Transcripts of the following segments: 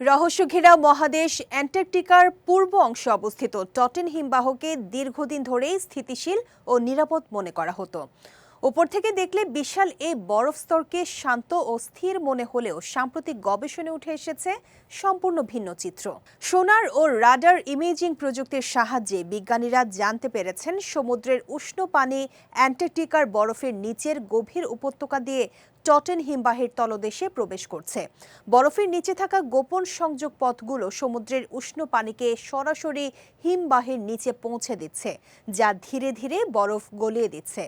রহস্যঘেরা মহাদেশ অ্যান্টার্কটিকার পূর্ব অংশে অবস্থিত টটেন হিমবাহকে দীর্ঘদিন ধরেই স্থিতিশীল ও নিরাপদ মনে করা হতো। উপর থেকে দেখলে বিশাল এই বরফ স্তরকে শান্ত ও স্থির মনে হলেও সাম্প্রতিক গবেষণায় উঠে এসেছে সম্পূর্ণ ভিন্ন চিত্র। সোনার ও রাডার ইমেজিং প্রযুক্তির সাহায্যে বিজ্ঞানীরা জানতে পেরেছেন সমুদ্রের উষ্ণ পানি অ্যান্টার্কটিকার বরফের নিচের গভীর উপত্যকা দিয়ে টটেন হিমবাহের তলদেশে প্রবেশ করছে। বরফের নিচে থাকা গোপন সংযোগ পথগুলো সমুদ্রের উষ্ণ পানিকে সরাসরি হিমবাহের নিচে পৌঁছে দিচ্ছে, যা ধীরে ধীরে বরফ গলিয়ে দিচ্ছে।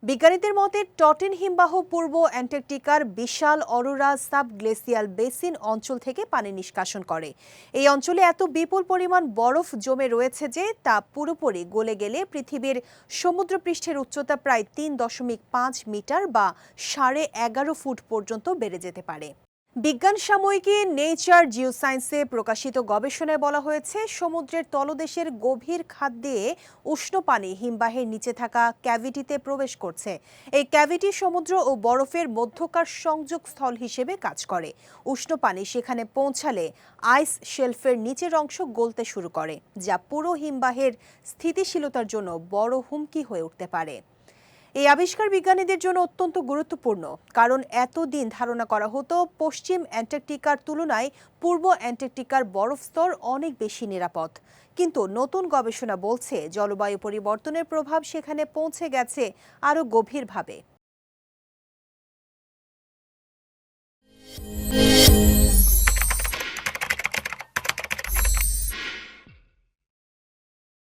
বিজ্ঞানীদের মতে টটেন হিমবাহ পূর্ব অ্যান্টার্কটিকার বিশাল অরোরা সাবগ্লেসিয়াল বেসিন অঞ্চল থেকে পানি নিষ্কাশন করে। এই অঞ্চলে এত বিপুল পরিমাণ বরফ জমে রয়েছে যে তা পুরোপুরি গলে গেলে পৃথিবীর সমুদ্রপৃষ্ঠের উচ্চতা প্রায় ৩.৫ মিটার বা ১১.৫ ফুট পর্যন্ত বেড়ে যেতে পারে। বিজ্ঞান সাময়িকী নেচার জিওসায়েন্সে প্রকাশিত গবেষণায় বলা হয়েছে, সমুদ্রের তলদেশের গভীর খাদ দিয়ে উষ্ণ পানি হিমবাহের নিচে থাকা ক্যাভিটিতে প্রবেশ করছে। এই ক্যাভিটি সমুদ্র ও বরফের মধ্যকার সংযোগ স্থল হিসেবে কাজ করে। উষ্ণ পানি সেখানে পৌঁছালে আইস শেলফের নিচের অংশ গলতে শুরু করে, যা পুরো হিমবাহের স্থিতিশীলতার জন্য বড় হুমকি হয়ে উঠতে পারে। এই আবিষ্কার বিজ্ঞানীদের জন্য অত্যন্ত গুরুত্বপূর্ণ, কারণ এতদিন ধারণা করা হতো পশ্চিম অ্যান্টার্কটিকার তুলনায় পূর্ব অ্যান্টার্কটিকার বরফ স্তর অনেক বেশি নিরাপদ। কিন্তু নতুন গবেষণা বলছে জলবায়ু পরিবর্তনের প্রভাব সেখানে পৌঁছে গেছে আরও গভীরভাবে।